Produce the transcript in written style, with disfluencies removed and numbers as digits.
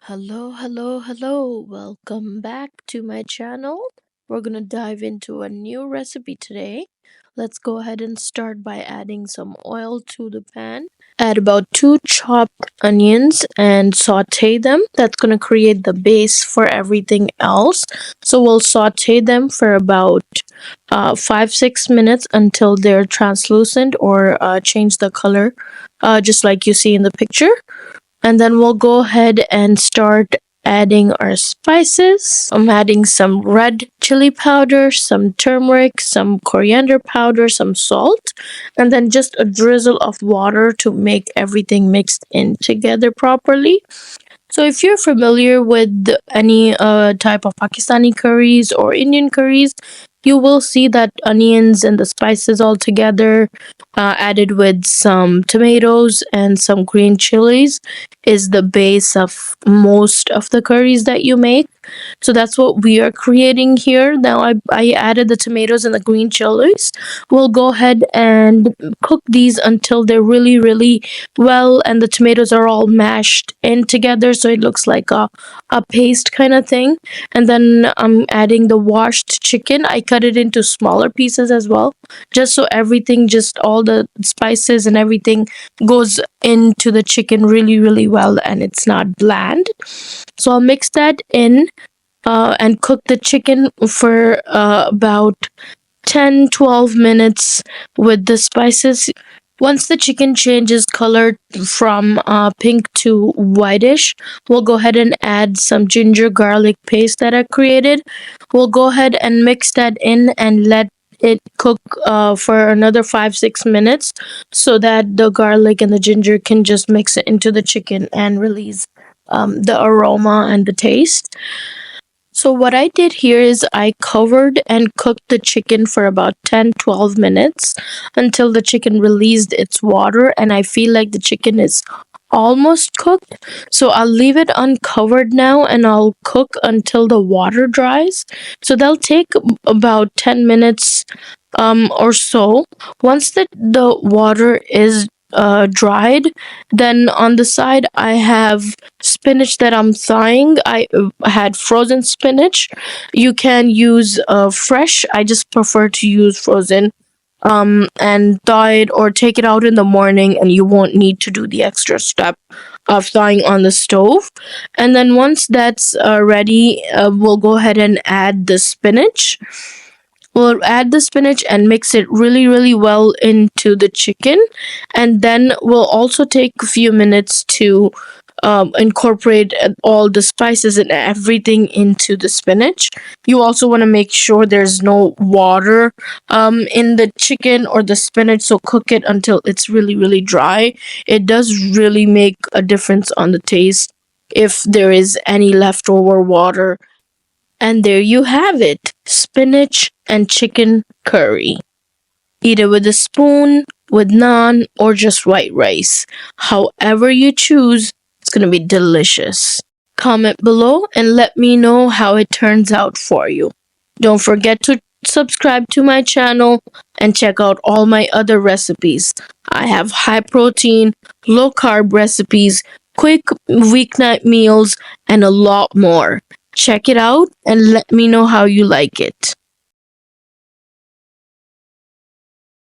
Hello. Welcome back to my channel. We're gonna dive into a new recipe today. Let's go ahead and start by adding some oil to the pan. Add about 2 chopped onions and saute them. That's gonna create the base for everything else. So we'll saute them for about 5-6 minutes until they're translucent or change the color, just like you see in the picture. And then we'll go ahead and start adding our spices. I'm adding some red chili powder, some turmeric, some coriander powder, some salt, and then just a drizzle of water to make everything mixed in together properly. So if you're familiar with any type of Pakistani curries or Indian curries, you will see that onions and the spices all together, added with some tomatoes and some green chilies, is the base of most of the curries that you make. So that's what we are creating here. Now I added the tomatoes and the green chilies. We'll go ahead and cook these until they're really well and the tomatoes are all mashed in together so it looks like a paste kind of thing. And then I'm adding the washed chicken. I cut it into smaller pieces as well, just so everything, just all the spices and everything goes into the chicken really well and it's not bland. So I'll mix that in and cook the chicken for about 10-12 minutes with the spices. Once the chicken changes color from pink to whitish, we'll go ahead and add some ginger garlic paste that I created. We'll go ahead and mix that in and let it cook for another 5-6 minutes so that the garlic and the ginger can just mix it into the chicken and release the aroma and the taste. So what I did here is I covered and cooked the chicken for about 10-12 minutes until the chicken released its water and I feel like the chicken is almost cooked. So I'll leave it uncovered now and I'll cook until the water dries. So they'll take about 10 minutes or so. Once the water is dried, then on the side I have spinach that I'm thawing. I had frozen spinach. You can use fresh. I just prefer to use frozen, and thaw it or take it out in the morning and you won't need to do the extra step of thawing on the stove. And then once that's ready, we'll go ahead and add the spinach. We'll add the spinach and mix it really well into the chicken. And then we'll also take a few minutes to incorporate all the spices and everything into the spinach. You also want to make sure there's no water in the chicken or the spinach, so cook it until it's really dry. It does really make a difference on the taste if there is any leftover water. And there you have it, spinach and chicken curry. Eat it with a spoon, with naan, or just white rice. However you choose, it's gonna be delicious. Comment below and let me know how it turns out for you. Don't forget to subscribe to my channel and check out all my other recipes. I have high protein, low carb recipes, quick weeknight meals, and a lot more. Check it out and let me know how you like it.